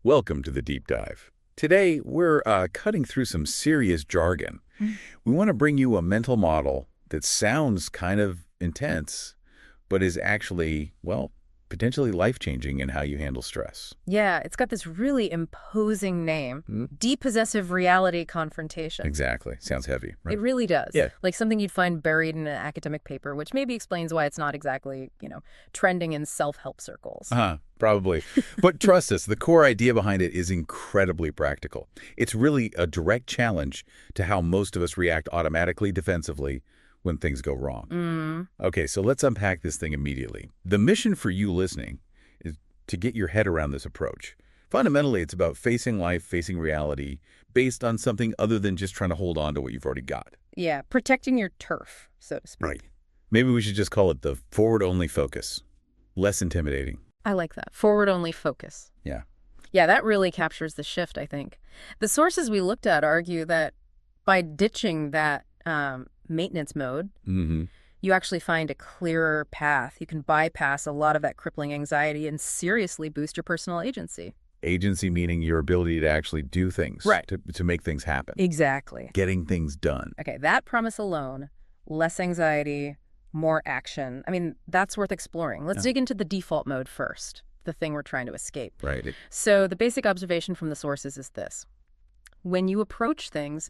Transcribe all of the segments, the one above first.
Welcome to the Deep Dive. Today, we're cutting through some serious jargon. We want to bring you a mental model that sounds kind of intense, but is actually, well, potentially life-changing in how you handle stress. Yeah, it's got this really imposing name. Depossessive reality confrontation. Exactly. Sounds heavy, right? It really does. Yeah. Like something you'd find buried in an academic paper, which maybe explains why it's not exactly, trending in self-help circles. Probably. But trust us, the core idea behind it is incredibly practical. It's really a direct challenge to how most of us react automatically defensively when things go wrong. Okay, so let's unpack this thing immediately. The mission for you listening is to get your head around this approach. Fundamentally, it's about facing life, facing reality, based on something other than just trying to hold on to what you've already got. Yeah, protecting your turf, so to speak. Right. Maybe we should just call it the forward-only focus. Less intimidating. I like that. Forward-only focus. Yeah. Yeah, that really captures the shift, I think. The sources we looked at argue that by ditching that maintenance mode, you actually find a clearer path. You can bypass a lot of that crippling anxiety and seriously boost your personal agency. Agency meaning your ability to actually do things. Right. To make things happen. Exactly. Getting things done. Okay, that promise alone, less anxiety, more action. I mean, that's worth exploring. Let's dig into the default mode first, the thing we're trying to escape. Right. So the basic observation from the sources is this. When you approach things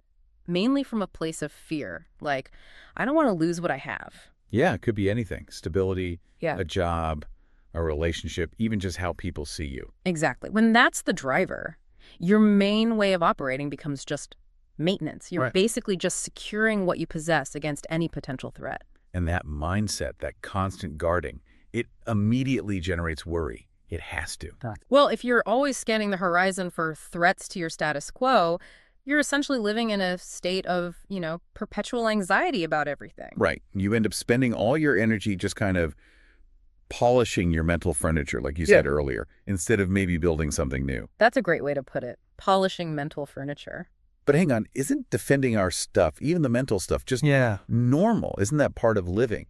mainly from a place of fear, like, I don't want to lose what I have. Yeah, it could be anything. Stability, Yeah. a job, a relationship, even just how people see you. Exactly. When that's the driver, your main way of operating becomes just maintenance. You're Right. basically just securing what you possess against any potential threat. And that mindset, that constant guarding, it immediately generates worry. It has to. Well, if you're always scanning the horizon for threats to your status quo, you're essentially living in a state of, perpetual anxiety about everything. Right. You end up spending all your energy just kind of polishing your mental furniture, like you said earlier, instead of maybe building something new. That's a great way to put it. Polishing mental furniture. But hang on, isn't defending our stuff, even the mental stuff, just normal? Isn't that part of living?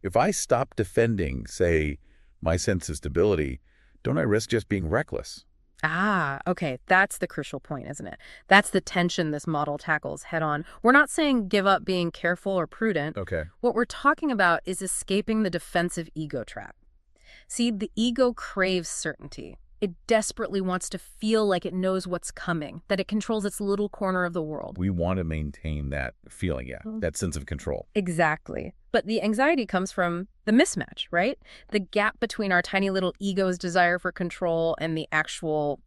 If I stop defending, say, my sense of stability, don't I risk just being reckless? Okay. That's the crucial point, isn't it? That's the tension this model tackles head on. We're not saying give up being careful or prudent. Okay. What we're talking about is escaping the defensive ego trap. See, the ego craves certainty. It desperately wants to feel like it knows what's coming, that it controls its little corner of the world. We want to maintain that feeling, that sense of control. Exactly. But the anxiety comes from the mismatch, right? The gap between our tiny little ego's desire for control and the actual,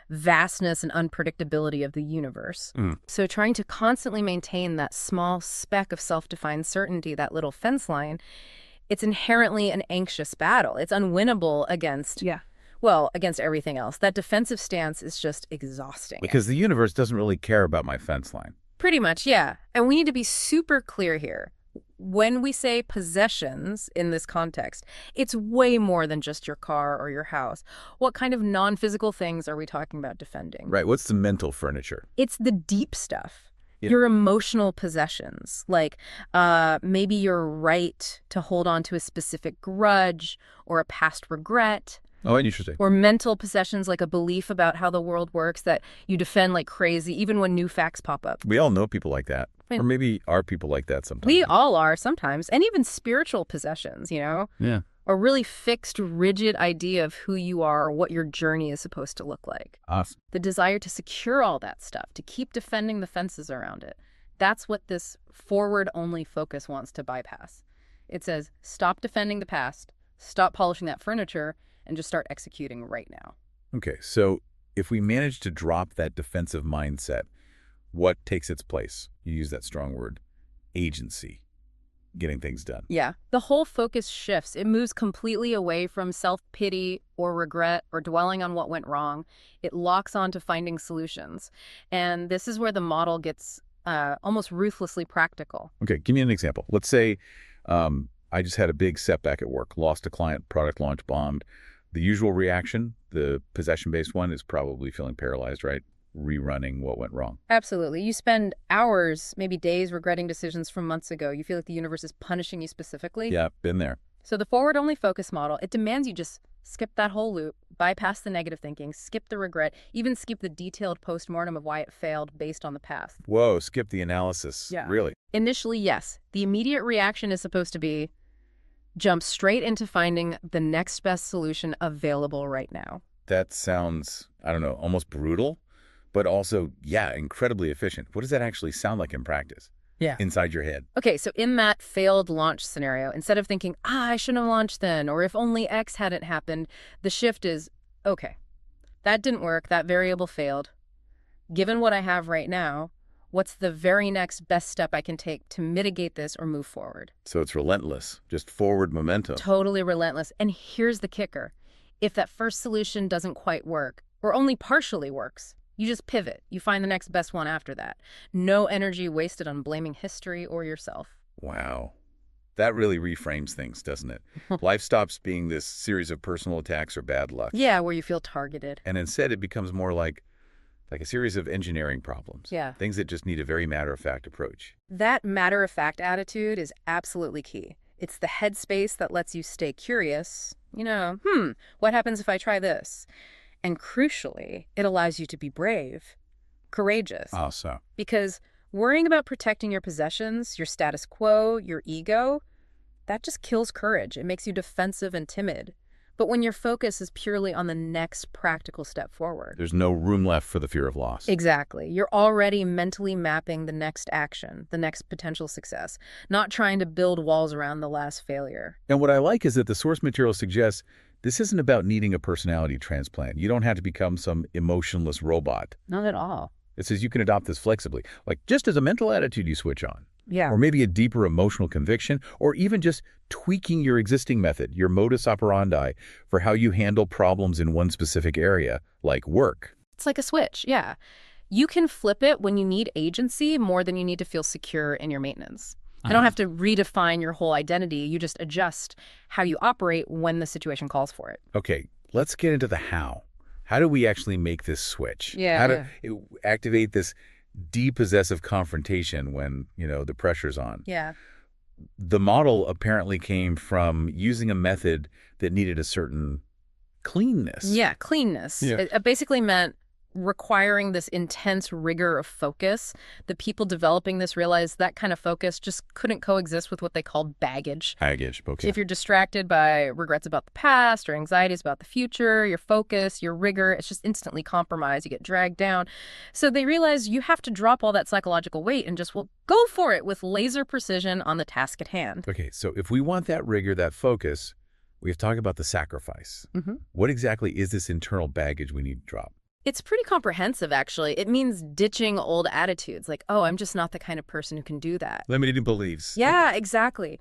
vastness and unpredictability of the universe. So trying to constantly maintain that small speck of self-defined certainty, that little fence line, it's inherently an anxious battle. It's unwinnable against everything else. That defensive stance is just exhausting. Because the universe doesn't really care about my fence line. Pretty much, yeah. And we need to be super clear here. When we say possessions in this context, it's way more than just your car or your house. What kind of non-physical things are we talking about defending? Right. What's the mental furniture? It's the deep stuff. Yeah. Your emotional possessions, like maybe your right to hold on to a specific grudge or a past regret. Oh, interesting. Or mental possessions like a belief about how the world works that you defend like crazy, even when new facts pop up. We all know people like that. Right. Or maybe are people like that sometimes. We all are sometimes. And even spiritual possessions, Yeah. A really fixed, rigid idea of who you are or what your journey is supposed to look like. Awesome. The desire to secure all that stuff, to keep defending the fences around it. That's what this forward-only focus wants to bypass. It says, stop defending the past, stop polishing that furniture, and just start executing right now. Okay, so if we manage to drop that defensive mindset, what takes its place? You use that strong word, agency, getting things done. Yeah, the whole focus shifts. It moves completely away from self-pity or regret or dwelling on what went wrong. It locks on to finding solutions. And this is where the model gets almost ruthlessly practical. Okay, give me an example. Let's say I just had a big setback at work, lost a client, product launch bombed. The usual reaction, the possession-based one, is probably feeling paralyzed, right? Rerunning what went wrong. Absolutely. You spend hours, maybe days, regretting decisions from months ago. You feel like the universe is punishing you specifically. Yeah, been there. So the forward-only focus model, it demands you just skip that whole loop, Bypass the negative thinking, skip the regret, even skip the detailed postmortem of why it failed based on the past. Whoa, skip the analysis. Yeah. Really? Initially, yes. The immediate reaction is supposed to be jump straight into finding the next best solution available right now. That sounds, I don't know, almost brutal, but also, yeah, incredibly efficient. What does that actually sound like in practice? Yeah. Inside your head? Okay, so in that failed launch scenario, instead of thinking, I shouldn't have launched then, or if only X hadn't happened, the shift is, okay, that didn't work, that variable failed. Given what I have right now, what's the very next best step I can take to mitigate this or move forward? So it's relentless, just forward momentum. Totally relentless. And here's the kicker. If that first solution doesn't quite work, or only partially works, you just pivot. You find the next best one after that. No energy wasted on blaming history or yourself. Wow. That really reframes things, doesn't it? Life stops being this series of personal attacks or bad luck. Yeah, where you feel targeted. And instead it becomes more like a series of engineering problems. Yeah. Things that just need a very matter-of-fact approach. That matter-of-fact attitude is absolutely key. It's the headspace that lets you stay curious. What happens if I try this? And crucially, it allows you to be brave, courageous. Oh, so. Because worrying about protecting your possessions, your status quo, your ego, that just kills courage. It makes you defensive and timid. But when your focus is purely on the next practical step forward. There's no room left for the fear of loss. Exactly. You're already mentally mapping the next action, the next potential success, not trying to build walls around the last failure. And what I like is that the source material suggests this isn't about needing a personality transplant. You don't have to become some emotionless robot. Not at all. It says you can adopt this flexibly, like just as a mental attitude you switch on. Yeah. Or maybe a deeper emotional conviction, or even just tweaking your existing method, your modus operandi, for how you handle problems in one specific area, like work. It's like a switch, yeah. You can flip it when you need agency more than you need to feel secure in your maintenance. I don't have to redefine your whole identity. You just adjust how you operate when the situation calls for it. Okay, let's get into the how. How do we actually make this switch? Yeah. How to activate this depossessive confrontation when, the pressure's on? Yeah. The model apparently came from using a method that needed a certain cleanness. Yeah, cleanness. Yeah. It basically meant requiring this intense rigor of focus. The people developing this realized that kind of focus just couldn't coexist with what they called baggage. Baggage, okay. If you're distracted by regrets about the past or anxieties about the future, your focus, your rigor, it's just instantly compromised. You get dragged down. So they realized you have to drop all that psychological weight and just, go for it with laser precision on the task at hand. Okay, so if we want that rigor, that focus, we have to talk about the sacrifice. Mm-hmm. What exactly is this internal baggage we need to drop? It's pretty comprehensive, actually. It means ditching old attitudes like, I'm just not the kind of person who can do that. Limiting beliefs. Yeah, exactly.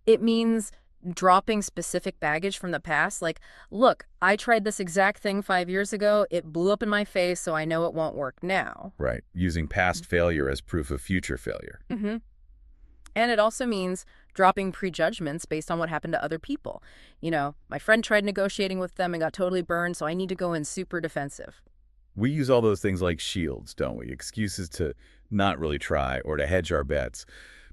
It means dropping specific baggage from the past. Like, look, I tried this exact thing 5 years ago. It blew up in my face, so I know it won't work now. Right. Using past failure as proof of future failure. Mm-hmm. And it also means dropping prejudgments based on what happened to other people. My friend tried negotiating with them and got totally burned, so I need to go in super defensive. We use all those things like shields, don't we? Excuses to not really try or to hedge our bets.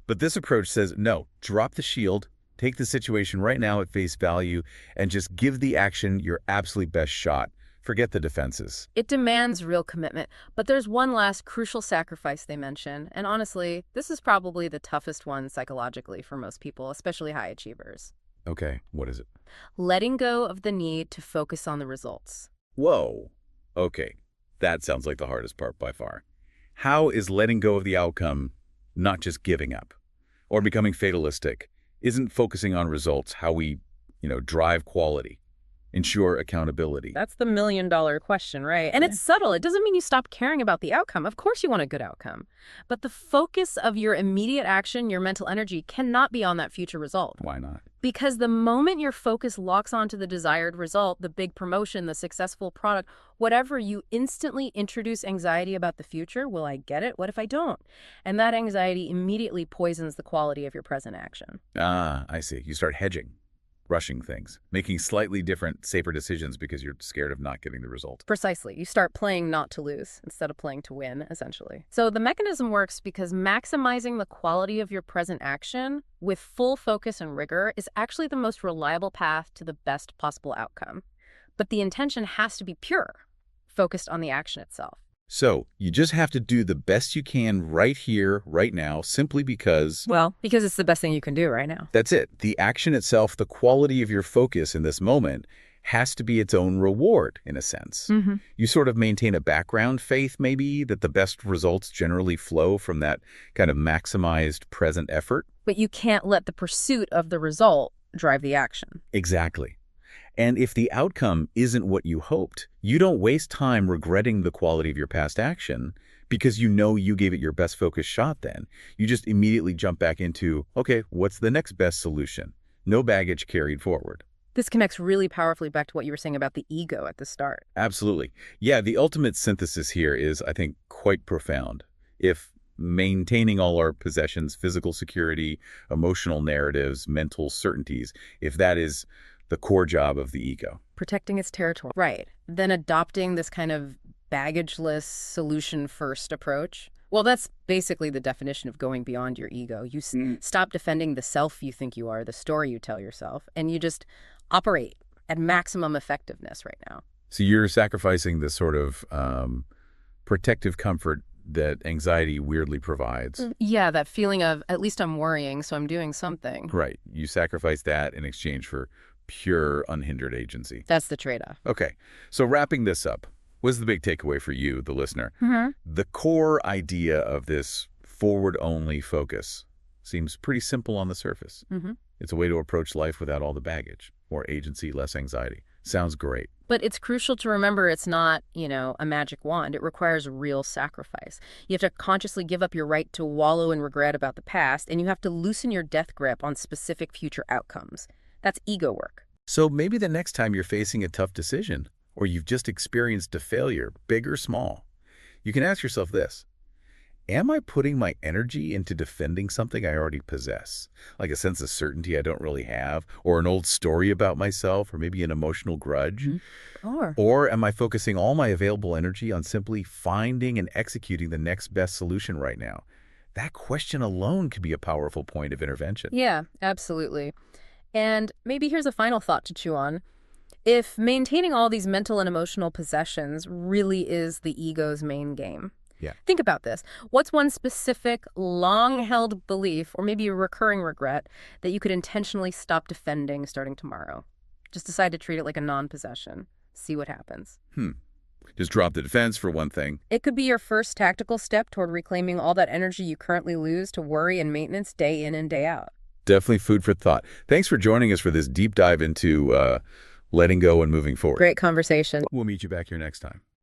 But this approach says, no, drop the shield, take the situation right now at face value, and just give the action your absolute best shot. Forget the defenses. It demands real commitment, but there's one last crucial sacrifice they mention, and honestly, this is probably the toughest one psychologically for most people, especially high achievers. Okay, what is it? Letting go of the need to focus on the results. Whoa. Okay, that sounds like the hardest part by far. How is letting go of the outcome not just giving up or becoming fatalistic? Isn't focusing on results how we, drive quality, ensure accountability? That's the million-dollar question, right? And it's subtle. It doesn't mean you stop caring about the outcome. Of course you want a good outcome. But the focus of your immediate action, your mental energy, cannot be on that future result. Why not? Because the moment your focus locks onto the desired result, the big promotion, the successful product, whatever, you instantly introduce anxiety about the future. Will I get it? What if I don't? And that anxiety immediately poisons the quality of your present action. Ah, I see. You start hedging, rushing things, making slightly different, safer decisions because you're scared of not getting the result. Precisely. You start playing not to lose instead of playing to win, essentially. So the mechanism works because maximizing the quality of your present action with full focus and rigor is actually the most reliable path to the best possible outcome. but the intention has to be pure, focused on the action itself. So you just have to do the best you can right here, right now, simply because Well, because it's the best thing you can do right now. that's it. The action itself, the quality of your focus in this moment, has to be its own reward, in a sense. Mm-hmm. You sort of maintain a background faith, maybe, that the best results generally flow from that kind of maximized present effort. But you can't let the pursuit of the result drive the action. Exactly. And if the outcome isn't what you hoped, you don't waste time regretting the quality of your past action because you know you gave it your best focused shot then. You just immediately jump back into, okay, what's the next best solution? No baggage carried forward. This connects really powerfully back to what you were saying about the ego at the start. Absolutely. Yeah, the ultimate synthesis here is, I think, quite profound. If maintaining all our possessions, physical security, emotional narratives, mental certainties, if that is the core job of the ego. Protecting its territory. Right. Then adopting this kind of baggageless, solution-first approach. Well, that's basically the definition of going beyond your ego. You stop defending the self you think you are, the story you tell yourself, and you just operate at maximum effectiveness right now. So you're sacrificing the sort of protective comfort that anxiety weirdly provides. Yeah, that feeling of, at least I'm worrying, so I'm doing something. Right. You sacrifice that in exchange for pure, unhindered agency. That's the trade-off. Okay. So wrapping this up, what's the big takeaway for you, the listener? Mm-hmm. The core idea of this forward-only focus seems pretty simple on the surface. Mm-hmm. It's a way to approach life without all the baggage. More agency, less anxiety. Sounds great. But it's crucial to remember it's not, a magic wand. It requires real sacrifice. You have to consciously give up your right to wallow in regret about the past, and you have to loosen your death grip on specific future outcomes. That's ego work. So maybe the next time you're facing a tough decision, or you've just experienced a failure, big or small, you can ask yourself this: am I putting my energy into defending something I already possess? Like a sense of certainty I don't really have, or an old story about myself, or maybe an emotional grudge? Or am I focusing all my available energy on simply finding and executing the next best solution right now? That question alone could be a powerful point of intervention. Yeah, absolutely. And maybe here's a final thought to chew on. If maintaining all these mental and emotional possessions really is the ego's main game, Yeah. think about this. What's one specific, long-held belief, or maybe a recurring regret, that you could intentionally stop defending starting tomorrow? Just decide to treat it like a non-possession. See what happens. Just drop the defense for one thing. It could be your first tactical step toward reclaiming all that energy you currently lose to worry and maintenance day in and day out. Definitely food for thought. Thanks for joining us for this deep dive into letting go and moving forward. Great conversation. We'll meet you back here next time.